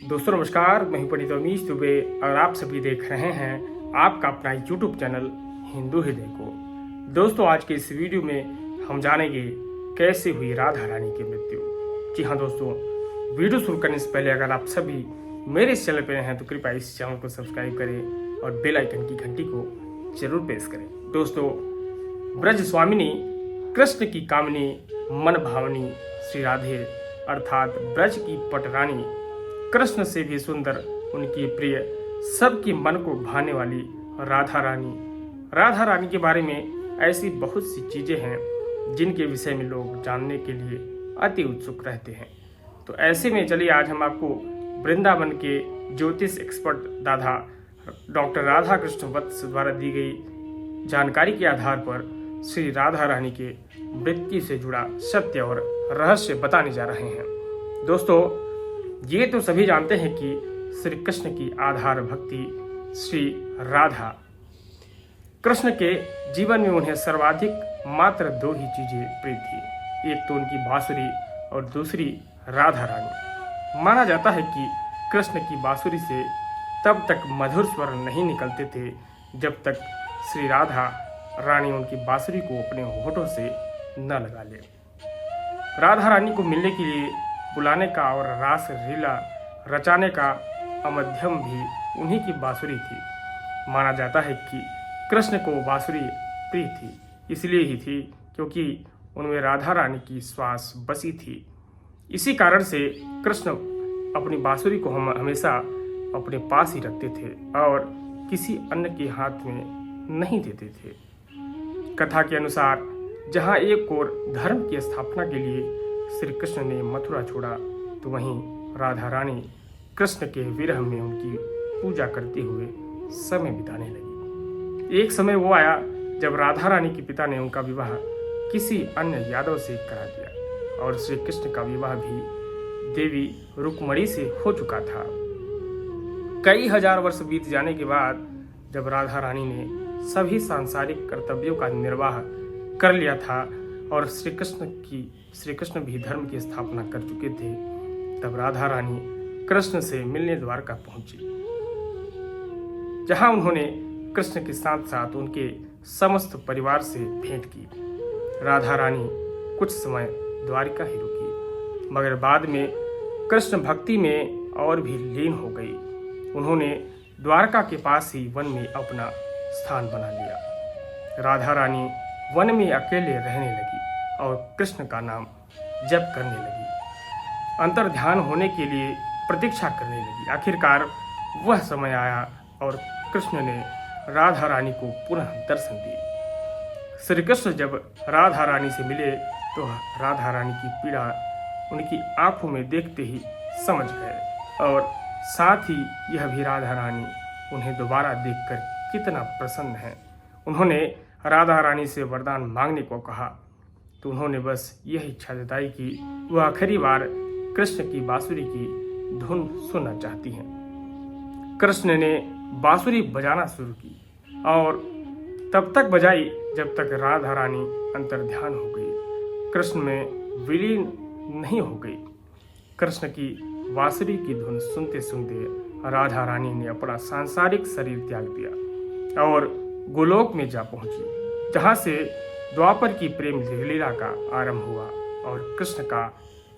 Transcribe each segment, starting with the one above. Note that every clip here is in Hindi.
दोस्तों नमस्कार, मैं हूं पंडित अमीश दुबे और आप सभी देख रहे हैं आपका अपना यूट्यूब चैनल हिंदू हृदय को। दोस्तों आज के इस वीडियो में हम जानेंगे कैसे हुई राधा रानी की मृत्यु। जी हाँ दोस्तों, वीडियो शुरू करने से पहले अगर आप सभी मेरे इस चैनल पर हैं तो कृपया इस चैनल को सब्सक्राइब करें और बेल आइकन की घंटी को जरूर प्रेस करें। दोस्तों, ब्रज स्वामिनी कृष्ण की कामिनी मन भावनी श्री राधे अर्थात ब्रज की पटरानी, कृष्ण से भी सुंदर उनकी प्रिय, सबकी मन को भाने वाली राधा रानी के बारे में ऐसी बहुत सी चीजें हैं जिनके विषय में लोग जानने के लिए अति उत्सुक रहते हैं। तो ऐसे में चलिए आज हम आपको वृंदावन के ज्योतिष एक्सपर्ट दादा डॉक्टर राधा कृष्ण वत्स द्वारा दी गई जानकारी के आधार पर श्री राधा रानी के मृत्यु से जुड़ा सत्य और रहस्य बताने जा रहे हैं। दोस्तों, ये तो सभी जानते हैं कि श्री कृष्ण की आधार भक्ति श्री राधा, कृष्ण के जीवन में उन्हें सर्वाधिक मात्र दो ही चीजें प्रिय थी, एक तो उनकी बांसुरी और दूसरी राधा रानी। माना जाता है कि कृष्ण की बांसुरी से तब तक मधुर स्वर नहीं निकलते थे जब तक श्री राधा रानी उनकी बांसुरी को अपने होठों से न लगा ले। राधा रानी को मिलने के लिए बुलाने का और रास लीला रचाने का अमध्यम भी उन्हीं की बांसुरी थी। माना जाता है कि कृष्ण को बांसुरी प्रिय थी, इसलिए ही थी क्योंकि उनमें राधा रानी की श्वास बसी थी। इसी कारण से कृष्ण अपनी बांसुरी को हमेशा अपने पास ही रखते थे और किसी अन्य के हाथ में नहीं देते थे। कथा के अनुसार जहाँ एक ओर धर्म की स्थापना के लिए श्री कृष्ण ने मथुरा छोड़ा तो वहीं राधा रानी कृष्ण के विरह में उनकी पूजा करते हुए समय बिताने लगी। एक समय वो आया जब राधा रानी के पिता ने उनका विवाह किसी अन्य यादव से करा दिया और श्री कृष्ण का विवाह भी देवी रुक्मणी से हो चुका था। कई हजार वर्ष बीत जाने के बाद जब राधा रानी ने सभी सांसारिक कर्तव्यों का निर्वाह कर लिया था और श्री कृष्ण भी धर्म की स्थापना कर चुके थे, तब राधा रानी कृष्ण से मिलने द्वारका पहुंची, जहां उन्होंने कृष्ण के साथ साथ उनके समस्त परिवार से भेंट की। राधा रानी कुछ समय द्वारिका ही रुकी, मगर बाद में कृष्ण भक्ति में और भी लीन हो गई। उन्होंने द्वारका के पास ही वन में अपना स्थान बना लिया। राधा रानी वन में अकेले रहने लगी और कृष्ण का नाम जप करने लगी, अंतर ध्यान होने के लिए प्रतीक्षा करने लगी। आखिरकार वह समय आया और कृष्ण ने राधा रानी को पुनः दर्शन दिए। श्री कृष्ण जब राधा रानी से मिले तो राधा रानी की पीड़ा उनकी आंखों में देखते ही समझ गए और साथ ही यह भी राधा रानी उन्हें दोबारा देखकर कितना प्रसन्न है। उन्होंने राधा रानी से वरदान मांगने को कहा तो उन्होंने बस यह इच्छा जताई कि वह आखिरी बार कृष्ण की बांसुरी की धुन सुनना चाहती हैं। कृष्ण ने बांसुरी बजाना शुरू की और तब तक बजाई जब तक राधा रानी अंतर ध्यान हो गई, कृष्ण में विलीन नहीं हो गई। कृष्ण की बांसुरी की धुन सुनते सुनते राधा रानी ने अपना सांसारिक शरीर त्याग दिया और गोलोक में जा पहुंची, जहां से द्वापर की प्रेम लीला का आरंभ हुआ और कृष्ण का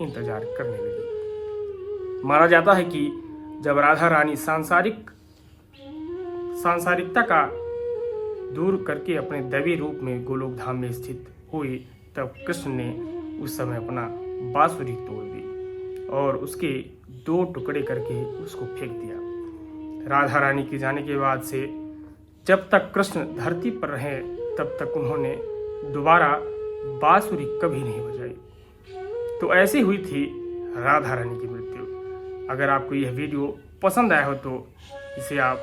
इंतजार करने लगी। माना जाता है कि जब राधा रानी सांसारिकता का दूर करके अपने दैवी रूप में गोलोक धाम में स्थित हुई, तब कृष्ण ने उस समय अपना बांसुरी तोड़ दी और उसके दो टुकड़े करके उसको फेंक दिया। राधा रानी के जाने के बाद से जब तक कृष्ण धरती पर रहे तब तक उन्होंने दोबारा बांसुरी कभी नहीं बजाई। तो ऐसी हुई थी राधा रानी की मृत्यु। अगर आपको यह वीडियो पसंद आया हो तो इसे आप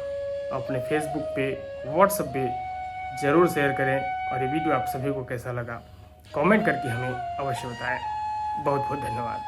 अपने फेसबुक पे, व्हाट्सएप पे ज़रूर शेयर करें और ये वीडियो आप सभी को कैसा लगा कमेंट करके हमें अवश्य बताएं। बहुत बहुत धन्यवाद।